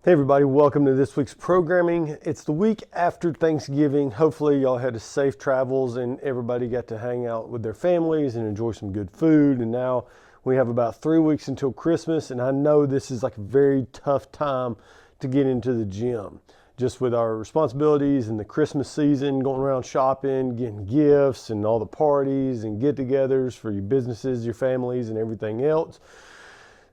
Hey everybody, welcome to this week's programming. It's the week after Thanksgiving. Hopefully y'all had a safe travels and everybody got to hang out with their families and enjoy some good food. And now we have about 3 weeks until Christmas, and I know this is like a very tough time to get into the gym. Just with our responsibilities and the Christmas season, going around shopping, getting gifts and all the parties and get-togethers for your businesses, your families and everything else.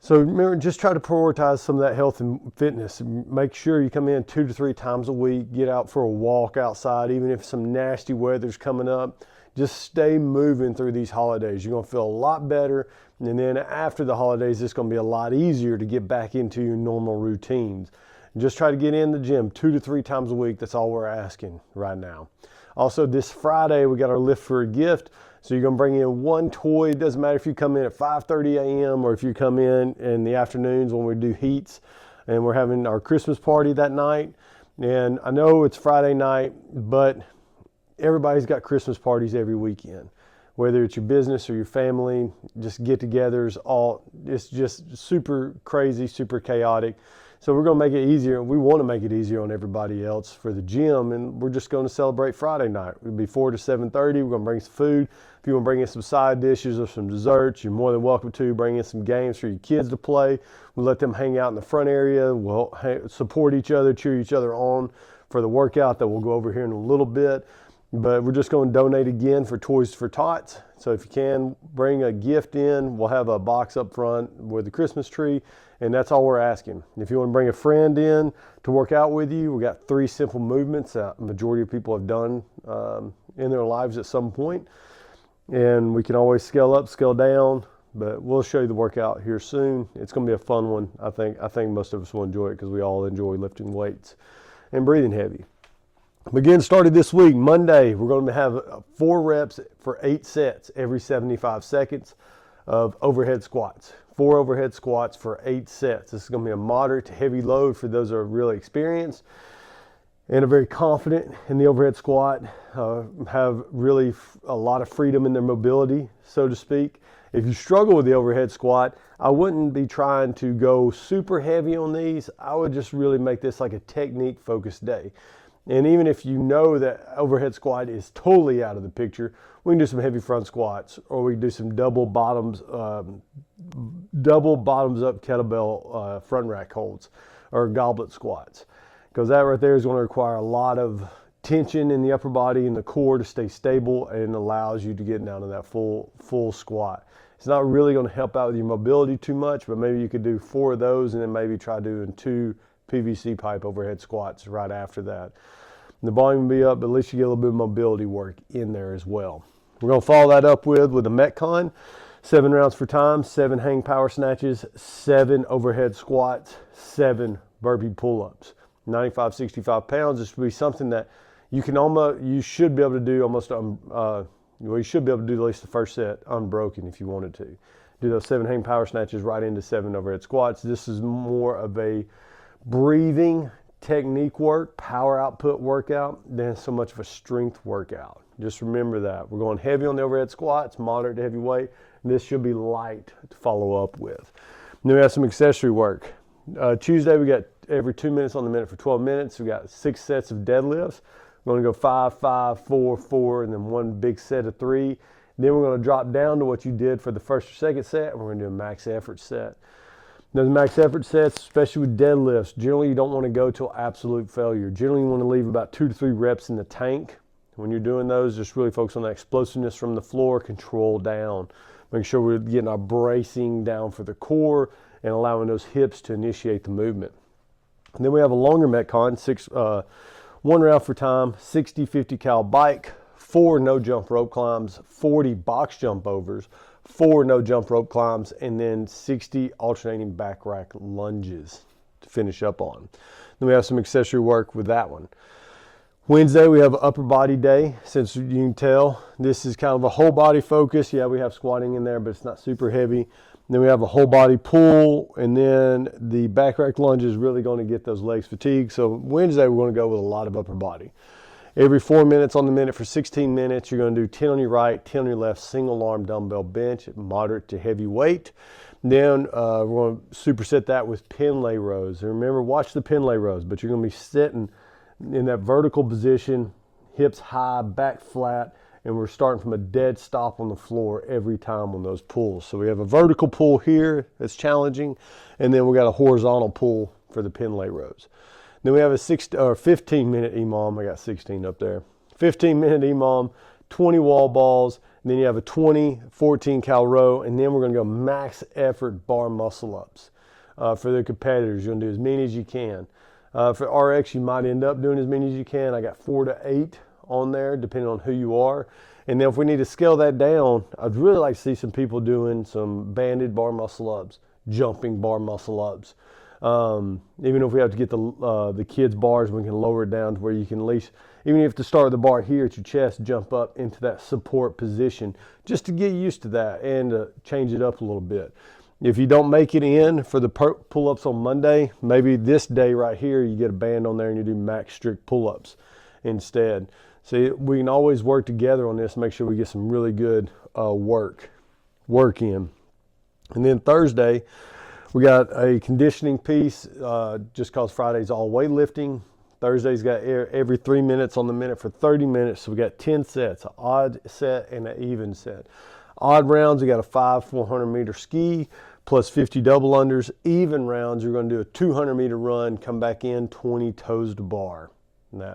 So remember, just try to prioritize some of that health and fitness. Make sure you come in 2 to 3 times a week, get out for a walk outside, even if some nasty weather's coming up. Just stay moving through these holidays. You're gonna feel a lot better. And then after the holidays, it's gonna be a lot easier to get back into your normal routines. Just try to get in the gym 2 to 3 times a week. That's all we're asking right now. Also, this Friday, we got our Lift for a Gift. So you're gonna bring in one toy. It doesn't matter if you come in at 5:30 a.m. or if you come in the afternoons when we do heats, and we're having our Christmas party that night. And I know it's Friday night, but everybody's got Christmas parties every weekend. Whether it's your business or your family, just get-togethers, it's just super crazy, super chaotic. So we're going to make it easier. We want to make it easier on everybody else for the gym, and we're just going to celebrate Friday night. It'll be 4 to 7:30. We're going to bring some food. If you want to bring in some side dishes or some desserts, you're more than welcome to. Bring in some games for your kids to play. We'll let them hang out in the front area. We'll support each other, cheer each other on for the workout that we'll go over here in a little bit. But we're just going to donate again for Toys for Tots. So if you can, bring a gift in. We'll have a box up front with the Christmas tree, and that's all we're asking. If you want to bring a friend in to work out with you, we got 3 simple movements that the majority of people have done in their lives at some point. And we can always scale up, scale down, but we'll show you the workout here soon. It's going to be a fun one. I think most of us will enjoy it because we all enjoy lifting weights and breathing heavy. Again, started this week, Monday, we're going to have 4 reps for 8 sets every 75 seconds of overhead squats. 4 overhead squats for 8 sets. This is going to be a moderate to heavy load for those that are really experienced and are very confident in the overhead squat, have really a lot of freedom in their mobility, so to speak. If you struggle with the overhead squat, I wouldn't be trying to go super heavy on these. I would just really make this like a technique focused day. And even if you know that overhead squat is totally out of the picture, we can do some heavy front squats, or we can do some double bottoms up kettlebell front rack holds, or goblet squats. Because that right there is going to require a lot of tension in the upper body and the core to stay stable, and allows you to get down to that full squat. It's not really going to help out with your mobility too much, but maybe you could do 4 of those and then maybe try doing 2 PVC pipe overhead squats right after that. The volume will be up, but at least you get a little bit of mobility work in there as well. We're going to follow that up with a Metcon, 7 rounds for time, 7 hang power snatches, 7 overhead squats, 7 burpee pull-ups. 95, 65 pounds. This will be something that you should be able to do almost, you should be able to do at least the first set unbroken if you wanted to. Do those 7 hang power snatches right into 7 overhead squats. This is more of a breathing technique work, power output workout, than so much of a strength workout. Just remember that. We're going heavy on the overhead squats, moderate to heavy weight. This should be light to follow up with. And then we have some accessory work. Tuesday, we got every 2 minutes on the minute for 12 minutes. We got 6 sets of deadlifts. We're going to go 5, 5, 4, 4, and then 1 big set of 3. Then we're going to drop down to what you did for the first or second set, and we're going to do a max effort set. Those max effort sets, especially with deadlifts, generally you don't want to go till absolute failure. Generally you want to leave about 2 to 3 reps in the tank. When you're doing those, just really focus on that explosiveness from the floor, control down. Make sure we're getting our bracing down for the core and allowing those hips to initiate the movement. And then we have a longer Metcon, 1 round for time, 60, 50 cal bike, 4 no jump rope climbs, 40 box jump overs, 4 no jump rope climbs, and then 60 alternating back rack lunges to finish up on. Then we have some accessory work with that one. Wednesday, we have upper body day. Since you can tell, this is kind of a whole body focus. Yeah, we have squatting in there, but it's not super heavy. Then we have a whole body pull, and then the back rack lunge is really going to get those legs fatigued. So Wednesday, we're going to go with a lot of upper body. Every 4 minutes on the minute for 16 minutes, you're going to do 10 on your right, 10 on your left, single arm dumbbell bench at moderate to heavy weight. Then we're going to superset that with pin lay rows. And remember, watch the pin lay rows, but you're going to be sitting in that vertical position, hips high, back flat, and we're starting from a dead stop on the floor every time on those pulls. So we have a vertical pull here that's challenging, and then we got a horizontal pull for the pin lay rows. Then we have a 15-minute EMOM. I got 16 up there. 15-minute EMOM, 20 wall balls, and then you have a 20, 14 cal row, and then we're going to go max effort bar muscle ups. For the competitors, you're going to do as many as you can. For RX, you might end up doing as many as you can. I got 4 to 8 on there, depending on who you are. And then if we need to scale that down, I'd really like to see some people doing some banded bar muscle ups, jumping bar muscle ups. Even if we have to get the kids' bars, we can lower it down to where you can at least, even if you have to start the bar here at your chest, jump up into that support position just to get used to that and change it up a little bit. If you don't make it in for the pull-ups on Monday, maybe this day right here, you get a band on there and you do max strict pull-ups instead. So we can always work together on this, make sure we get some really good work in. And then Thursday, we got a conditioning piece, just because Friday's all weightlifting. Thursday's got every 3 minutes on the minute for 30 minutes. So we got 10 sets, an odd set and an even set. Odd rounds, we got a 400 meter ski plus 50 double unders. Even rounds, you're going to do a 200 meter run, come back in, 20 toes to bar.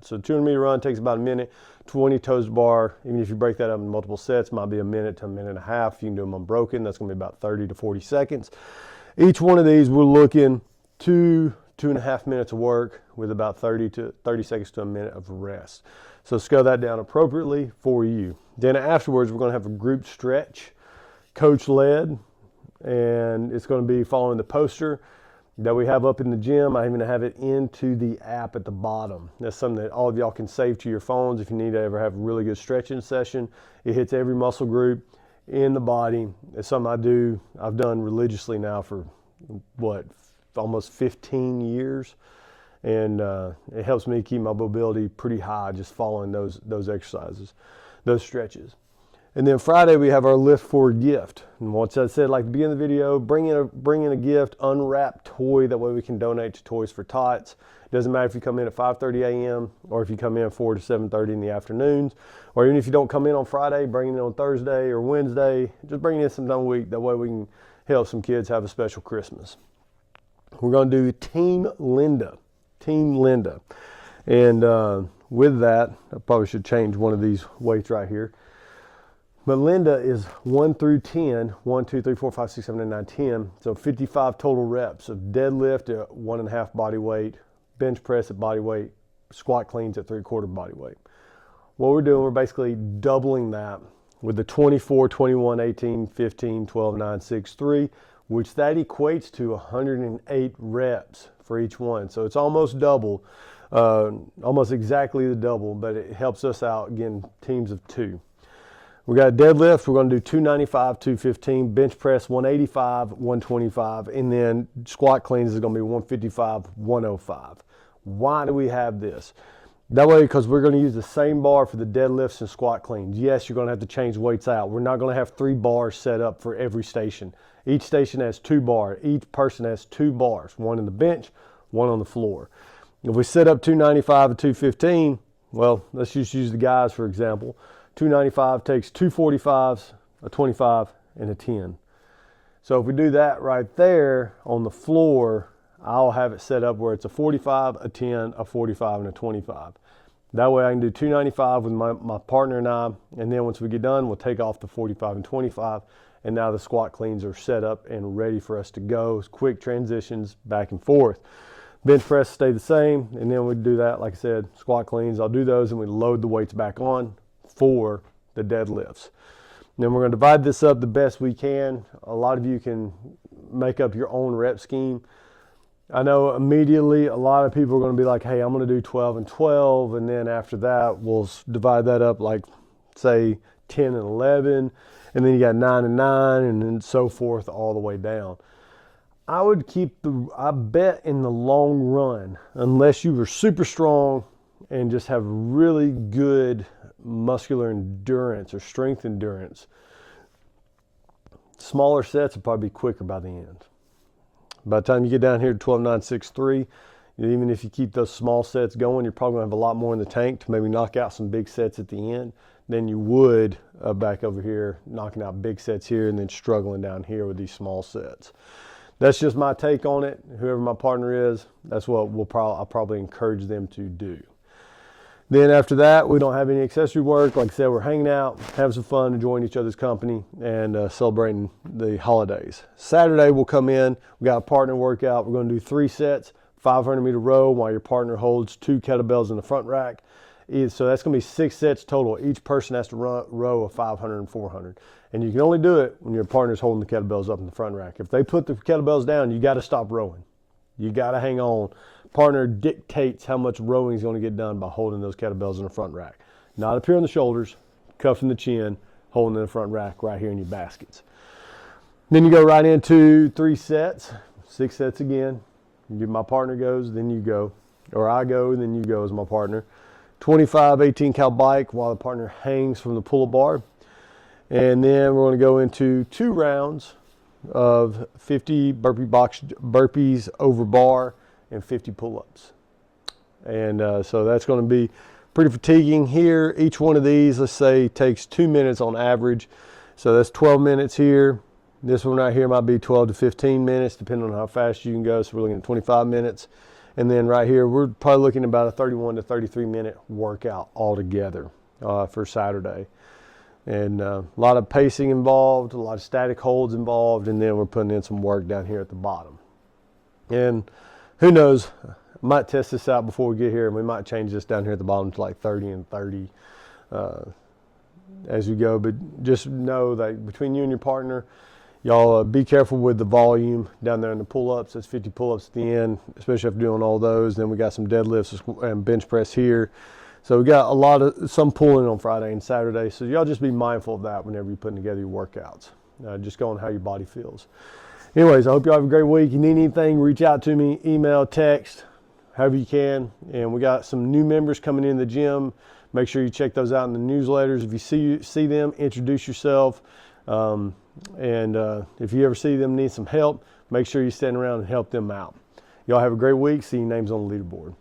So 200 meter run takes about a minute, 20 toes to bar. Even if you break that up in multiple sets, might be a minute to a minute and a half. You can do them unbroken. That's going to be about 30 to 40 seconds. Each one of these, we're looking 2.5 minutes of work with about 30 seconds to a minute of rest. So scale that down appropriately for you. Then afterwards, we're going to have a group stretch, coach led, and it's going to be following the poster that we have up in the gym. I even have it into the app at the bottom. That's something that all of y'all can save to your phones if you need to ever have a really good stretching session. It hits every muscle group in the body. It's something I've done religiously now for almost 15 years. And it helps me keep my mobility pretty high just following those exercises, those stretches. And then Friday we have our lift for a gift. And once I said, like the beginning of the video, bring in a gift, unwrapped toy. That way we can donate to Toys for Tots. It doesn't matter if you come in at 5:30 a.m. or if you come in 4 to 7:30 in the afternoons, or even if you don't come in on Friday, bring it in on Thursday or Wednesday. Just bring it in sometime a week. That way we can help some kids have a special Christmas. We're going to do Team Linda. And with that, I probably should change one of these weights right here. But Linda is 1 through 10, 1, 2, 3, 4, 5, 6, 7, 8, 9, 10. So 55 total reps of deadlift at 1.5 body weight, bench press at body weight, squat cleans at 3/4 body weight. What we're doing, we're basically doubling that with the 24, 21, 18, 15, 12, 9, 6, 3, which that equates to 108 reps for each one. So it's almost double, almost exactly the double, but it helps us out, again, teams of 2. We got a deadlift, we're going to do 295, 215, bench press 185, 125, and then squat cleans is going to be 155, 105. Why do we have this? That way, because we're going to use the same bar for the deadlifts and squat cleans. Yes, you're going to have to change weights out. We're not going to have 3 bars set up for every station. Each station has 2 bars. Each person has 2 bars, one in the bench, one on the floor. If we set up 295 and 215, well, let's just use the guys for example. 295 takes 2 45s, a 25, and a 10. So if we do that right there on the floor, I'll have it set up where it's a 45, a 10, a 45, and a 25. That way I can do 295 with my partner and I, and then once we get done, we'll take off the 45 and 25, and now the squat cleans are set up and ready for us to go. Quick transitions back and forth. Bench press stay the same, and then we do that, like I said, squat cleans. I'll do those, and we load the weights back on for the deadlifts. And then we're going to divide this up the best we can. A lot of you can make up your own rep scheme. I know immediately a lot of people are going to be like, hey, I'm going to do 12 and 12, and then after that we'll divide that up like, say, 10 and 11, and then you got 9 and 9, and then so forth all the way down. I bet in the long run, unless you were super strong and just have really good muscular endurance or strength endurance. Smaller sets will probably be quicker by the end. By the time you get down here to 12.963, even if you keep those small sets going, you're probably going to have a lot more in the tank to maybe knock out some big sets at the end than you would back over here, knocking out big sets here and then struggling down here with these small sets. That's just my take on it. Whoever my partner is, that's what I'll probably encourage them to do. Then after that, we don't have any accessory work. Like I said, we're hanging out, having some fun, enjoying each other's company, and celebrating the holidays. Saturday, we'll come in. We got a partner workout. We're going to do 3 sets, 500-meter row, while your partner holds 2 kettlebells in the front rack. So that's going to be 6 sets total. Each person has to row a 500 and 400. And you can only do it when your partner's holding the kettlebells up in the front rack. If they put the kettlebells down, you got to stop rowing. You got to hang on. Partner dictates how much rowing is going to get done by holding those kettlebells in the front rack. Not up here on the shoulders, cuffing the chin, holding in the front rack right here in your baskets. Then you go right into 3 sets, 6 sets again. My partner goes, then you go. Or I go, then you go as my partner. 25 18 cal bike while the partner hangs from the pull-up bar. And then we're going to go into 2 rounds of 50 burpees over bar and 50 pull-ups. And so that's going to be pretty fatiguing here. Each one of these, let's say, takes 2 minutes on average. So that's 12 minutes here. This one right here might be 12 to 15 minutes, depending on how fast you can go. So we're looking at 25 minutes. And then right here, we're probably looking at about a 31 to 33 minute workout altogether for Saturday. And a lot of pacing involved, a lot of static holds involved, and then we're putting in some work down here at the bottom. And who knows, I might test this out before we get here, and we might change this down here at the bottom to like 30 and 30 as we go. But just know that between you and your partner, y'all be careful with the volume down there in the pull-ups. That's 50 pull-ups at the end, especially after doing all those. Then we got some deadlifts and bench press here. So we got some pulling on Friday and Saturday. So y'all just be mindful of that whenever you're putting together your workouts. Just go on how your body feels. Anyways, I hope y'all have a great week. If you need anything, reach out to me, email, text, however you can. And we got some new members coming in the gym. Make sure you check those out in the newsletters. If you see them, introduce yourself. And if you ever see them need some help, make sure you stand around and help them out. Y'all have a great week. See your names on the leaderboard.